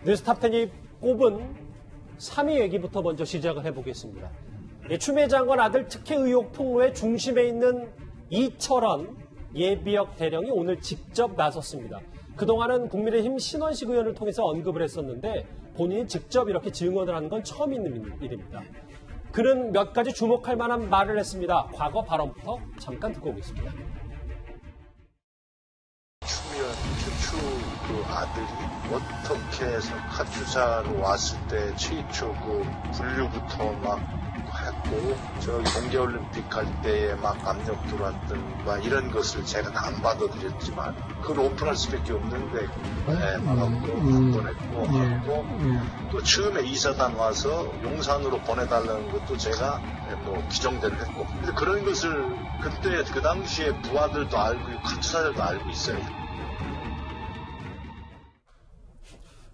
뉴스탑10이 꼽은 3위 얘기부터 먼저 시작을 해보겠습니다. 추미애 장관 아들 특혜 의혹 폭로의 중심에 있는 이철원 예비역 대령이 오늘 직접 나섰습니다. 그동안은 국민의힘 신원식 의원을 통해서 언급을 했었는데 본인이 직접 이렇게 증언을 하는 건 처음 있는 일입니다. 그는 몇 가지 주목할 만한 말을 했습니다. 과거 발언부터 잠깐 듣고 오겠습니다. 추미애 최초 그 아들이 어떻게 해서 카투사로 왔을 때 최초 그 분류부터 막 했고 저기 동계올림픽 갈 때에 막 압력 들어왔던 막 이런 것을 제가 다 안 받아들였지만 그걸 오픈할 수밖에 없는데 보냈고 또 처음에 이사단 와서 용산으로 보내달라는 것도 제가 뭐 규정대로 했고 근데 그런 것을 그때 그 당시에 부하들도 알고 카투사들도 알고 있어요.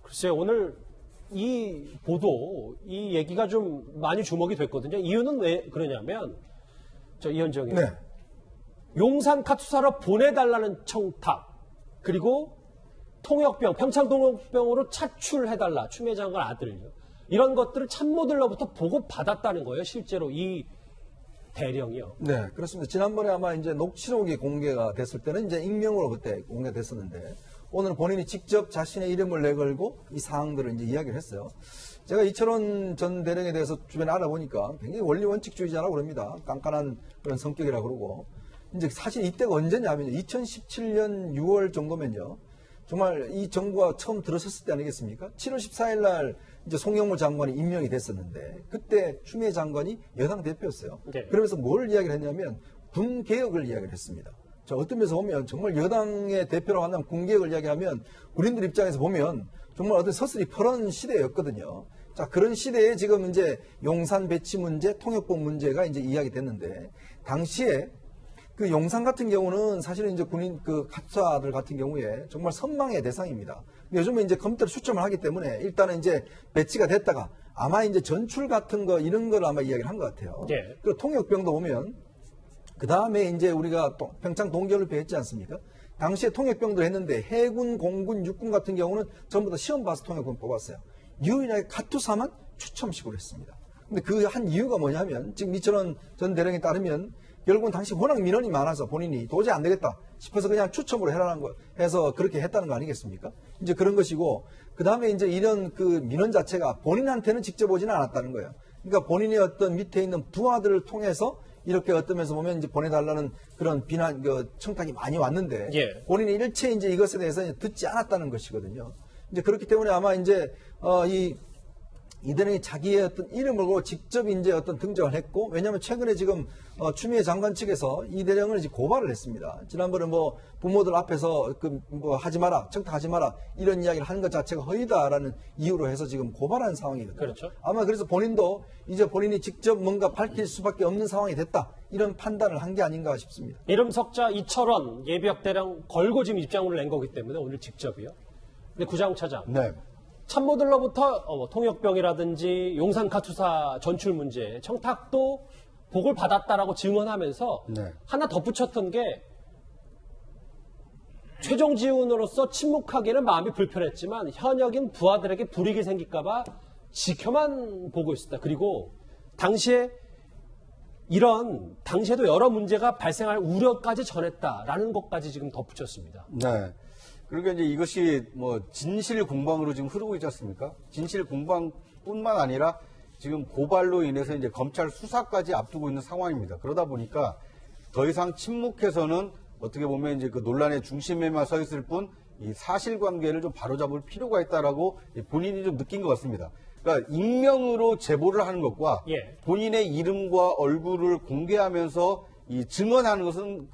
글쎄요, 오늘 이 보도, 이 얘기가 좀 많이 주목이 됐거든요. 이유는 왜 그러냐면, 이현정이. 네. 용산 카투사로 보내달라는 청탁, 그리고 통역병, 평창통역병으로 차출해달라, 추미애 장관 아들을요. 이런 것들을 참모들로부터 보고받았다는 거예요, 실제로 이 대령이요. 네, 그렇습니다. 지난번에 아마 이제 녹취록이 공개가 됐을 때는 이제 익명으로 그때 공개됐었는데, 오늘 본인이 직접 자신의 이름을 내걸고 이 사항들을 이제 이야기를 했어요. 제가 이철원 전 대령에 대해서 주변에 알아보니까 굉장히 원리 원칙주의자라고 그럽니다. 깐깐한 그런 성격이라고 그러고. 이제 사실 이때가 언제냐면 2017년 6월 정도면요. 정말 이 정부가 처음 들어섰을 때 아니겠습니까? 7월 14일 날 이제 송영무 장관이 임명이 됐었는데 그때 추미애 장관이 여당 대표였어요. 네. 그러면서 뭘 이야기를 했냐면 군 개혁을 이야기를 했습니다. 자, 어떤 면에서 보면 정말 여당의 대표라고 한다면 군개혁을 이야기하면 우리들 입장에서 보면 정말 어떤 서슬이 퍼런 시대였거든요. 자, 그런 시대에 지금 이제 용산 배치 문제, 통역법 문제가 이제 이야기됐는데 당시에 그 용산 같은 경우는 사실은 이제 군인 그 카투사들 같은 경우에 정말 선망의 대상입니다. 요즘에 이제 컴퓨터로 추첨을 하기 때문에 일단은 이제 배치가 됐다가 아마 이제 전출 같은 거 이런 걸 아마 이야기를 한 것 같아요. 네. 그 통역병도 보면 그 다음에 이제 우리가 평창 동계올림픽 했지 않습니까? 당시에 통역병도 했는데 해군, 공군, 육군 같은 경우는 전부 다 시험 봐서 통역병 뽑았어요. 유일하게 카투사만 추첨식으로 했습니다. 근데 그 한 이유가 뭐냐면 지금 이철원 전 대령에 따르면 결국은 당시 워낙 민원이 많아서 본인이 도저히 안 되겠다 싶어서 그냥 추첨으로 해라는 거 해서 그렇게 했다는 거 아니겠습니까? 이제 그런 것이고 그 다음에 이제 이런 그 민원 자체가 본인한테는 직접 오지는 않았다는 거예요. 그러니까 본인의 어떤 밑에 있는 부하들을 통해서 이렇게 어떤 면에서 보면 이제 보내달라는 그런 비난, 청탁이 많이 왔는데 예. 본인이 일체 이제 이것에 대해서 듣지 않았다는 것이거든요. 이제 그렇기 때문에 아마 이제 이 대령이 자기의 어떤 이름을 걸고 직접 이제 어떤 등장을 했고 왜냐하면 최근에 지금 추미애 장관 측에서 이 대령을 이제 고발을 했습니다. 지난번에 뭐 부모들 앞에서 하지 마라, 청탁하지 마라 이런 이야기를 하는 것 자체가 허위다라는 이유로 해서 지금 고발한 상황이거든요. 그렇죠. 아마 그래서 본인도 이제 본인이 직접 뭔가 밝힐 수밖에 없는 상황이 됐다 이런 판단을 한 게 아닌가 싶습니다. 이름 석자 이철원 예비역 대령 걸고 지금 입장을 낸 거기 때문에 오늘 직접이요. 근데 구자욱 차장. 네. 참모들로부터 통역병이라든지 용산 카투사 전출 문제, 청탁도 보고를 받았다라고 증언하면서 네. 하나 덧붙였던 게 최종 지훈으로서 침묵하기에는 마음이 불편했지만 현역인 부하들에게 불이익이 생길까 봐 지켜만 보고 있었다. 그리고 당시에도 여러 문제가 발생할 우려까지 전했다라는 것까지 지금 덧붙였습니다. 네. 그러니까 이제 이것이 뭐 진실 공방으로 지금 흐르고 있지 않습니까? 진실 공방뿐만 아니라 지금 고발로 인해서 이제 검찰 수사까지 앞두고 있는 상황입니다. 그러다 보니까 더 이상 침묵해서는 어떻게 보면 이제 그 논란의 중심에만 서 있을 뿐 이 사실관계를 좀 바로잡을 필요가 있다라고 본인이 좀 느낀 것 같습니다. 그러니까 익명으로 제보를 하는 것과 예. 본인의 이름과 얼굴을 공개하면서 이 증언하는 것은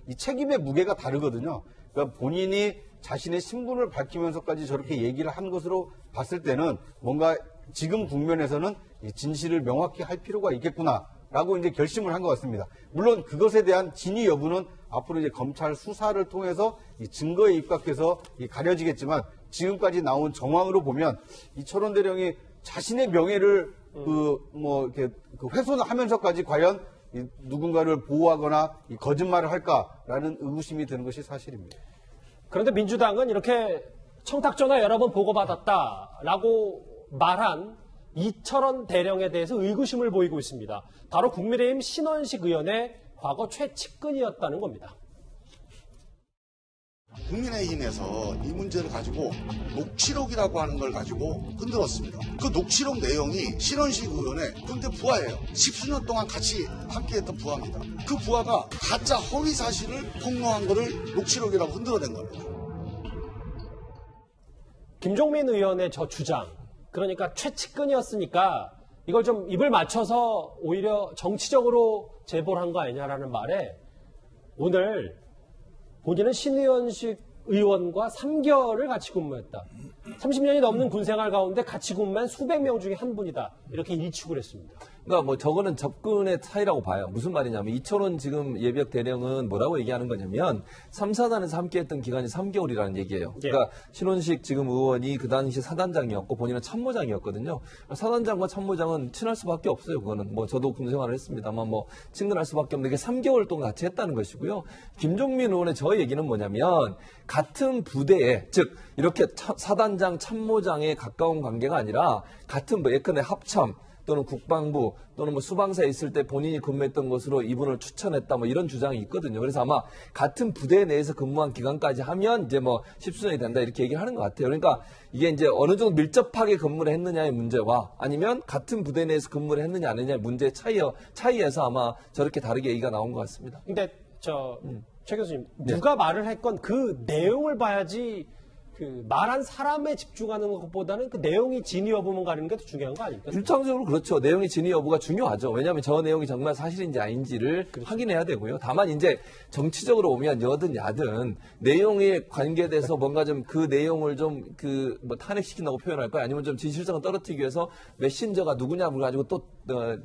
이 책임의 무게가 다르거든요. 그러니까 본인이 자신의 신분을 밝히면서까지 저렇게 얘기를 한 것으로 봤을 때는 뭔가 지금 국면에서는 이 진실을 명확히 할 필요가 있겠구나라고 이제 결심을 한 것 같습니다. 물론 그것에 대한 진위 여부는 앞으로 이제 검찰 수사를 통해서 이 증거에 입각해서 가려지겠지만 지금까지 나온 정황으로 보면 이철원 대령이 자신의 명예를 이렇게 훼손하면서까지 과연 누군가를 보호하거나 거짓말을 할까라는 의구심이 드는 것이 사실입니다. 그런데 민주당은 이렇게 청탁전화 여러 번 보고받았다라고 말한 이철원 대령에 대해서 의구심을 보이고 있습니다. 바로 국민의힘 신원식 의원의 과거 최측근이었다는 겁니다. 국민의힘에서 이 문제를 가지고 녹취록이라고 하는 걸 가지고 흔들었습니다. 그 녹취록 내용이 신원식 의원의 군대 부하예요. 10수년 동안 같이 함께했던 부하입니다. 그 부하가 가짜 허위 사실을 폭로한 거를 녹취록이라고 흔들어낸 겁니다. 김종민 의원의 저 주장, 그러니까 최측근이었으니까 이걸 좀 입을 맞춰서 오히려 정치적으로 제보를 한 거 아니냐라는 말에 오늘 본인은 신의원식 의원과 3개월을 같이 근무했다. 30년이 넘는 군생활 가운데 같이 근무한 수백 명 중에 한 분이다. 이렇게 일축을 했습니다. 그러니까 뭐 저거는 접근의 차이라고 봐요. 무슨 말이냐면 이철원 지금 예비역 대령은 뭐라고 얘기하는 거냐면 3, 4단에서 함께 했던 기간이 3개월이라는 얘기예요. 그러니까 신원식 지금 의원이 그 당시 사단장이었고 본인은 참모장이었거든요. 사단장과 참모장은 친할 수밖에 없어요. 그거는 뭐 저도 군생활을 했습니다만 뭐 친근할 수밖에 없는 게 3개월 동안 같이 했다는 것이고요. 김종민 의원의 저 얘기는 뭐냐면 같은 부대에 즉 이렇게 사단장 참모장에 가까운 관계가 아니라 같은 뭐 예컨대 합참 또는 국방부 또는 뭐 수방사에 있을 때 본인이 근무했던 것으로 이분을 추천했다 뭐 이런 주장이 있거든요. 그래서 아마 같은 부대 내에서 근무한 기간까지 하면 이제 뭐 10수년이 된다 이렇게 얘기를 하는 것 같아요. 그러니까 이게 이제 어느 정도 밀접하게 근무를 했느냐의 문제와 아니면 같은 부대 내에서 근무를 했느냐 안 했느냐의 문제의 차이에서 아마 저렇게 다르게 얘기가 나온 것 같습니다. 근데 최 교수님, 누가 말을 했건 그 내용을 봐야지 그 말한 사람에 집중하는 것보다는 그 내용이 진위 여부만 가는 게 더 중요한 거 아닙니까? 일차적으로 그렇죠. 내용의 진위 여부가 중요하죠. 왜냐하면 저 내용이 정말 사실인지 아닌지를 확인해야 되고요. 다만 이제 정치적으로 오면 여든 야든 내용에 관계돼서 뭔가 좀 그 내용을 좀 그 뭐 탄핵시킨다고 표현할까요? 아니면 좀 진실성을 떨어뜨리기 위해서 메신저가 누구냐를 가지고 또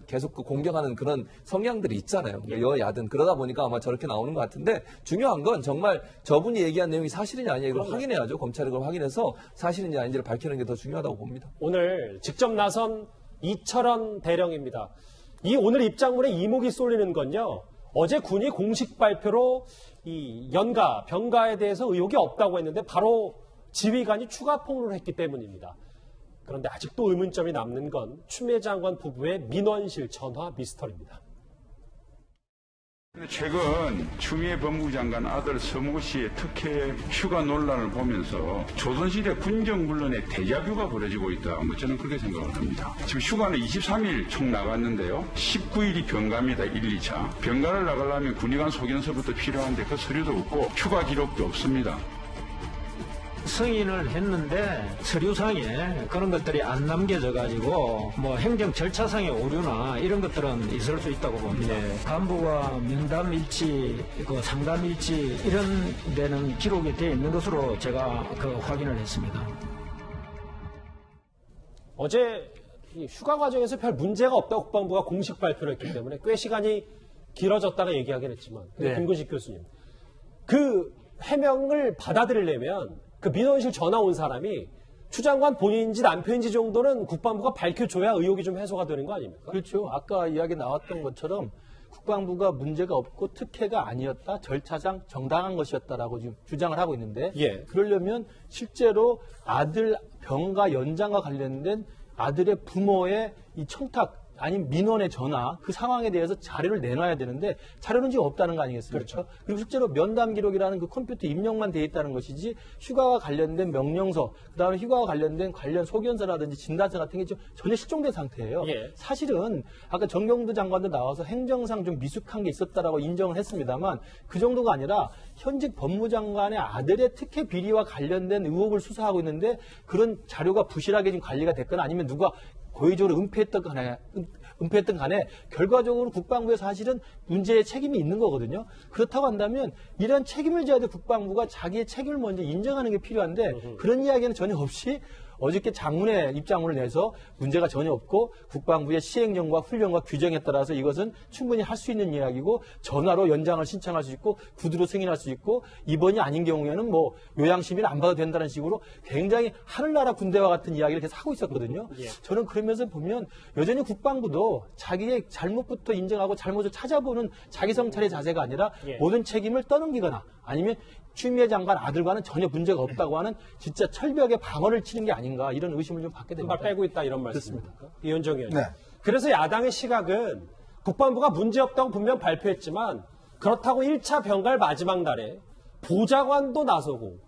계속 그 공격하는 그런 성향들이 있잖아요. 여야든 그러다 보니까 아마 저렇게 나오는 것 같은데 중요한 건 정말 저분이 얘기한 내용이 사실이냐 아니냐 이걸 확인해야죠. 검찰이 그걸 확인해서 사실인지 아닌지를 밝히는 게 더 중요하다고 봅니다. 오늘 직접 나선 이철원 대령입니다. 이 오늘 입장문에 이목이 쏠리는 건요. 어제 군이 공식 발표로 이 연가, 병가에 대해서 의혹이 없다고 했는데 바로 지휘관이 추가 폭로를 했기 때문입니다. 그런데 아직도 의문점이 남는 건 추미애 장관 부부의 민원실 전화 미스터리입니다. 최근 추미애 법무부 장관 아들 서무 씨의 특혜 휴가 논란을 보면서 조선시대 군정군론의 데자뷰가 벌어지고 있다. 뭐 저는 그렇게 생각을 합니다. 지금 휴가는 23일 총 나갔는데요. 19일이 병가입니다. 1, 2차. 병가를 나가려면 군의관 소견서부터 필요한데 그 서류도 없고 휴가 기록도 없습니다. 승인을 했는데 서류상에 그런 것들이 안 남겨져 가지고 뭐 행정 절차상의 오류나 이런 것들은 있을 수 있다고 봅니다. 간부가 면담 일치, 그 상담 일치 이런 데는 기록이 되어 있는 것으로 제가 확인을 했습니다. 어제 이 휴가 과정에서 별 문제가 없다고 국방부가 공식 발표를 했기 때문에 꽤 시간이 길어졌다가 얘기하긴 했지만 김근식 교수님 그 해명을 받아들이려면 그 민원실 전화 온 사람이 추 장관 본인인지 남편인지 정도는 국방부가 밝혀줘야 의혹이 좀 해소가 되는 거 아닙니까? 그렇죠. 아까 이야기 나왔던 것처럼 국방부가 문제가 없고 특혜가 아니었다, 절차상 정당한 것이었다라고 지금 주장을 하고 있는데 그러려면 실제로 아들 병가 연장과 관련된 아들의 부모의 이 청탁 아니면 민원의 전화 그 상황에 대해서 자료를 내놔야 되는데 자료는 지금 없다는 거 아니겠습니까? 그렇죠. 그리고 실제로 면담 기록이라는 그 컴퓨터 입력만 돼 있다는 것이지 휴가와 관련된 명령서 그다음에 휴가와 관련된 관련 소견서라든지 진단서 같은 게 지금 전혀 실종된 상태예요. 사실은 아까 정경두 장관도 나와서 행정상 좀 미숙한 게 있었다라고 인정을 했습니다만 그 정도가 아니라 현직 법무장관의 아들의 특혜 비리와 관련된 의혹을 수사하고 있는데 그런 자료가 부실하게 지금 관리가 됐거나 아니면 누가 고의적으로 은폐했던 간에 결과적으로 국방부에 사실은 문제의 책임이 있는 거거든요. 그렇다고 한다면 이런 책임을 져야 될 국방부가 자기의 책임을 먼저 인정하는 게 필요한데 그런 이야기는 전혀 없이 어저께 장문의 입장문을 내서 문제가 전혀 없고 국방부의 시행령과 훈령과 규정에 따라서 이것은 충분히 할 수 있는 이야기고 전화로 연장을 신청할 수 있고 구두로 승인할 수 있고 입원이 아닌 경우에는 뭐 요양심의를 안 받아도 된다는 식으로 굉장히 하늘나라 군대와 같은 이야기를 계속 하고 있었거든요. 저는 그러면서 보면 여전히 국방부도 자기의 잘못부터 인정하고 잘못을 찾아보는 자기 성찰의 자세가 아니라 모든 책임을 떠넘기거나 아니면 추미애 장관 아들과는 전혀 문제가 없다고 하는 진짜 철벽의 방어를 치는 게 아닌가 이런 의심을 좀 갖게 됩니다. 말 빼고 있다 이런 말씀입니까? 이현정 의원님. 네. 그래서 야당의 시각은 국방부가 문제없다고 분명 발표했지만 그렇다고 1차 병갈 마지막 날에 보좌관도 나서고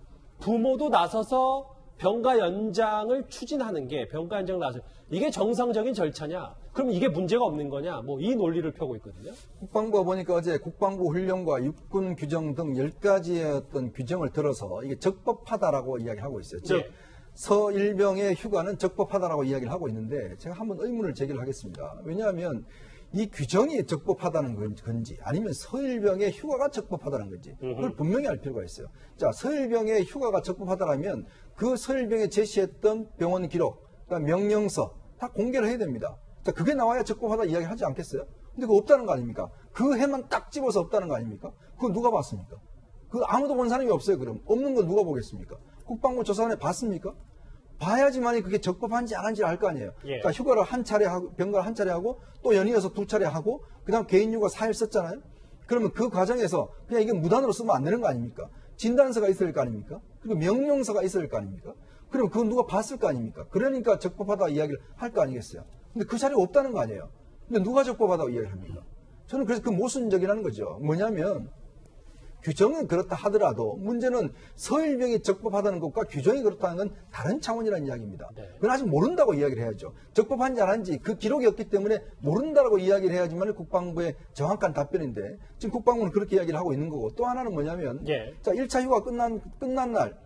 부모도 나서서 병가 연장을 추진하는 게 병가 연장 나서 이게 정상적인 절차냐? 그럼 이게 문제가 없는 거냐? 뭐 이 논리를 펴고 있거든요. 국방부가 보니까 어제 국방부 훈령과 육군 규정 등 10가지의 어떤 규정을 들어서 이게 적법하다라고 이야기하고 있어요. 즉 서일병의 휴가는 적법하다라고 이야기를 하고 있는데 제가 한번 의문을 제기를 하겠습니다. 왜냐하면 이 규정이 적법하다는 건지 아니면 서일병의 휴가가 적법하다는 건지 그걸 분명히 알 필요가 있어요. 자, 서일병의 휴가가 적법하다라면 그 서일병이 제시했던 병원 기록, 그러니까 명령서 다 공개를 해야 됩니다. 자, 그게 나와야 적법하다 이야기하지 않겠어요? 근데 그거 없다는 거 아닙니까? 그 해만 딱 집어서 없다는 거 아닙니까? 그거 누가 봤습니까? 그 아무도 본 사람이 없어요. 그럼 없는 건 누가 보겠습니까? 국방부 조사관에 봤습니까? 봐야지만이 그게 적법한지 안 한지 알 거 아니에요. 그러니까 휴가를 한 차례 하고 병가를 한 차례 하고 또 연이어서 2차례 하고 그다음 개인 휴가 4일 썼잖아요. 그러면 그 과정에서 그냥 이게 무단으로 쓰면 안 되는 거 아닙니까? 진단서가 있어야 될 거 아닙니까? 그리고 명령서가 있어야 될 거 아닙니까? 그럼 그건 누가 봤을 거 아닙니까? 그러니까 적법하다 이야기를 할 거 아니겠어요? 근데 그 자리에 없다는 거 아니에요. 근데 누가 적법하다고 이야기를 합니까? 저는 그래서 그 모순적이라는 거죠. 뭐냐면 규정은 그렇다 하더라도 문제는 서일병이 적법하다는 것과 규정이 그렇다는 건 다른 차원이라는 이야기입니다. 그건 아직 모른다고 이야기를 해야죠. 적법한지 안 한지 그 기록이 없기 때문에 모른다라고 이야기를 해야지만 국방부의 정확한 답변인데 지금 국방부는 그렇게 이야기를 하고 있는 거고 또 하나는 뭐냐면 자 1차 휴가 끝난 날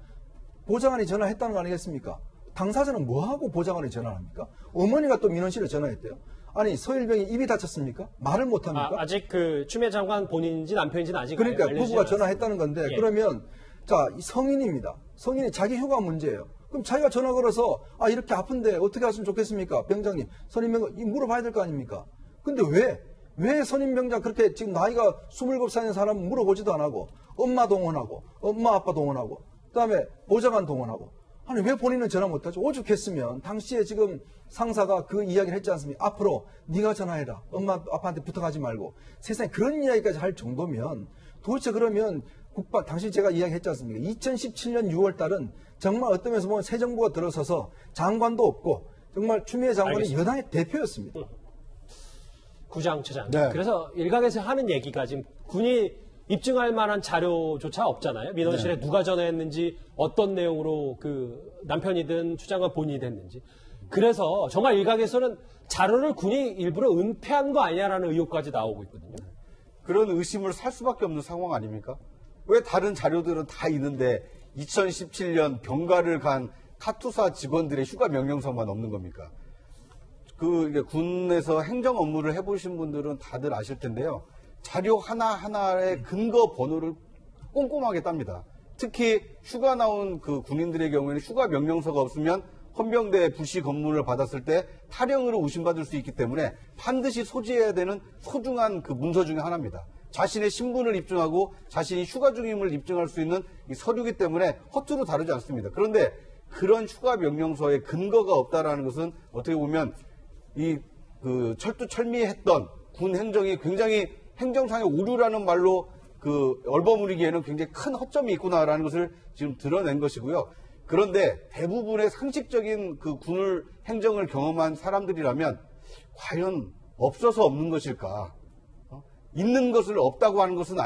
보좌관이 전화했다는 거 아니겠습니까? 당사자는 뭐하고 보좌관이 전화를 합니까? 어머니가 또 민원실에 전화했대요. 아니 서일병이 입이 다쳤습니까? 말을 못합니까? 아직 그 추미애 장관 본인인지 남편인지는 아직 그러니까 알려지지 부부가 않았습니다. 전화했다는 건데 그러면 자 성인입니다. 성인이 자기 휴가 문제예요. 그럼 자기가 전화 걸어서 이렇게 아픈데 어떻게 하시면 좋겠습니까? 병장님 선임병장 물어봐야 될 거 아닙니까? 근데 왜 선임병장 그렇게 지금 나이가 27살인 사람 물어보지도 안 하고 엄마 동원하고 엄마 아빠 동원하고 그다음에 보좌관 동원하고 아니 왜 본인은 전화 못하죠? 오죽했으면 당시에 지금 상사가 그 이야기를 했지 않습니까? 앞으로 네가 전화해라. 엄마 아빠한테 부탁하지 말고 세상에 그런 이야기까지 할 정도면 도대체 그러면 당시 제가 이야기했지 않습니까? 2017년 6월 달은 정말 어떤 면에서 보면 새 정부가 들어서서 장관도 없고 정말 추미애 장관이 알겠습니다. 여당의 대표였습니다. 구장처장. 네. 그래서 일각에서 하는 얘기가 지금 군이 입증할 만한 자료조차 없잖아요. 민원실에 누가 전화했는지 어떤 내용으로 그 남편이든 추장관 본인이 됐는지. 그래서 정말 일각에서는 자료를 군이 일부러 은폐한 거 아니냐라는 의혹까지 나오고 있거든요. 그런 의심을 살 수밖에 없는 상황 아닙니까? 왜 다른 자료들은 다 있는데 2017년 병가를 간 카투사 직원들의 휴가 명령서만 없는 겁니까? 이게 군에서 행정 업무를 해보신 분들은 다들 아실 텐데요. 자료 하나하나의 근거 번호를 꼼꼼하게 땁니다. 특히 휴가 나온 그 군인들의 경우에는 휴가 명령서가 없으면 헌병대 불시 검문을 받았을 때 탈영으로 의심받을 수 있기 때문에 반드시 소지해야 되는 소중한 그 문서 중에 하나입니다. 자신의 신분을 입증하고 자신이 휴가 중임을 입증할 수 있는 이 서류이기 때문에 허투루 다루지 않습니다. 그런데 그런 휴가 명령서에 근거가 없다라는 것은 어떻게 보면 그 철두철미했던 군 행정이 굉장히 행정상의 오류라는 말로 그 얼버무리기에는 굉장히 큰 허점이 있구나라는 것을 지금 드러낸 것이고요. 그런데 대부분의 상식적인 그 군을 행정을 경험한 사람들이라면 과연 없어서 없는 것일까? 있는 것을 없다고 하는 것은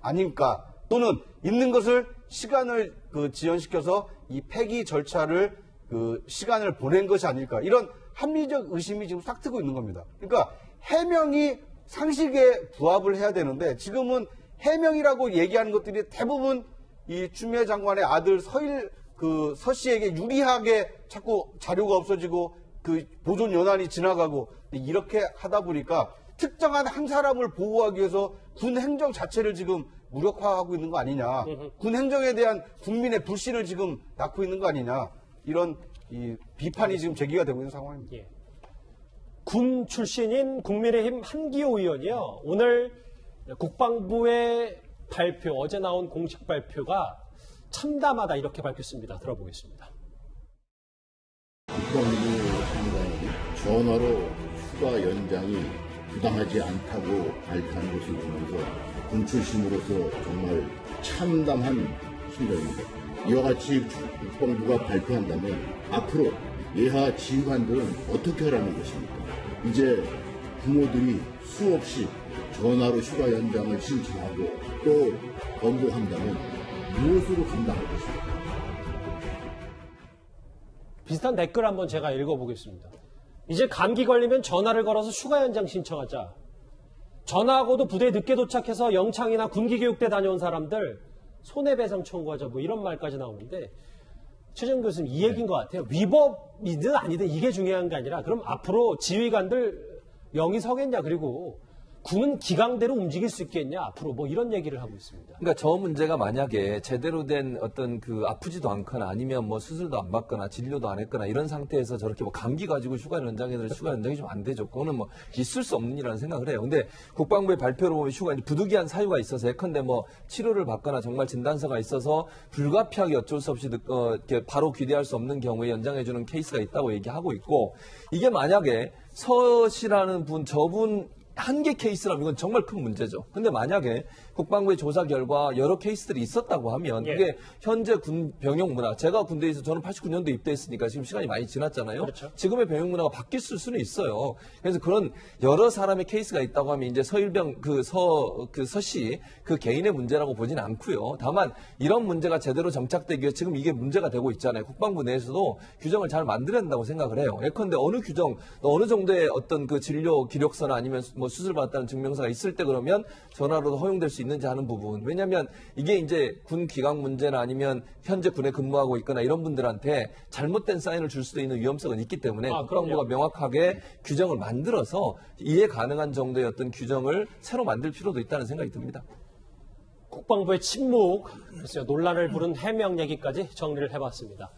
아닌가? 또는 있는 것을 시간을 지연시켜서 이 폐기 절차를 시간을 보낸 것이 아닐까? 이런 합리적 의심이 지금 싹 트고 있는 겁니다. 그러니까 해명이 상식에 부합을 해야 되는데 지금은 해명이라고 얘기하는 것들이 대부분 이 추미애 장관의 아들 서 씨에게 유리하게 자꾸 자료가 없어지고 그 보존 연한이 지나가고 이렇게 하다 보니까 특정한 한 사람을 보호하기 위해서 군 행정 자체를 지금 무력화하고 있는 거 아니냐. 군 행정에 대한 국민의 불신을 지금 낳고 있는 거 아니냐. 이런 이 비판이 지금 제기가 되고 있는 상황입니다. 예. 군 출신인 국민의힘 한기호 의원이요. 오늘 국방부의 발표, 어제 나온 공식 발표가 참담하다 이렇게 밝혔습니다. 들어보겠습니다. 국방부 장관이 전화로 휴가 연장이 부당하지 않다고 발표한 것을 보면서 군 출신으로서 정말 참담한 심정입니다. 이와 같이 국방부가 발표한다면 앞으로 예하 지휘관들은 어떻게 하라는 것입니까? 이제 부모들이 수없이 전화로 휴가 연장을 신청하고 또 번복한다면 무엇으로 감당할 것입니까? 비슷한 댓글 한번 제가 읽어보겠습니다. 이제 감기 걸리면 전화를 걸어서 휴가 연장 신청하자. 전화하고도 부대에 늦게 도착해서 영창이나 군기교육대 다녀온 사람들 손해배상 청구하자 뭐 이런 말까지 나오는데 최정 교수님 이 얘기인 것 같아요. 위법이든 아니든 이게 중요한 게 아니라 그럼 앞으로 지휘관들 영이 서겠냐 그리고 군은 기강대로 움직일 수 있겠냐 앞으로 뭐 이런 얘기를 하고 있습니다. 그러니까 저 문제가 만약에 제대로 된 어떤 그 아프지도 않거나 아니면 뭐 수술도 안 받거나 진료도 안 했거나 이런 상태에서 저렇게 뭐 감기 가지고 휴가 연장해도 휴가 연장이 좀 안 되죠. 그거는 뭐 있을 수 없는 일이라는 생각을 해요. 근데 국방부의 발표로 보면 휴가 부득이한 사유가 있어서 예컨대 뭐 치료를 받거나 정말 진단서가 있어서 불가피하게 어쩔 수 없이 이렇게 바로 귀대할 수 없는 경우에 연장해주는 케이스가 있다고 얘기하고 있고 이게 만약에 서씨라는 분 저분 한계 케이스라면 이건 정말 큰 문제죠. 근데 만약에 국방부의 조사 결과 여러 케이스들이 있었다고 하면 그게 현재 군 병역 문화, 제가 군대에 있어 저는 89년도에 입대했으니까 지금 시간이 많이 지났잖아요. 그렇죠. 지금의 병역 문화가 바뀌었을 수는 있어요. 그래서 그런 여러 사람의 케이스가 있다고 하면 이제 서일병 서씨 그 개인의 문제라고 보지는 않고요. 다만 이런 문제가 제대로 정착되기 위해 지금 이게 문제가 되고 있잖아요. 국방부 내에서도 규정을 잘 만들어야 된다고 생각을 해요. 예컨대 어느 규정, 어느 정도의 어떤 그 진료 기록서나 아니면 뭐 수술 받았다는 증명서가 있을 때 그러면 전화로도 허용될 수 있는지 하는 부분. 왜냐하면 이게 이제 군 기강 문제나 아니면 현재 군에 근무하고 있거나 이런 분들한테 잘못된 사인을 줄 수도 있는 위험성은 있기 때문에 국방부가 명확하게 규정을 만들어서 이해 가능한 정도의 어떤 규정을 새로 만들 필요도 있다는 생각이 듭니다. 국방부의 침묵, 글쎄요, 논란을 부른 해명 얘기까지 정리를 해봤습니다.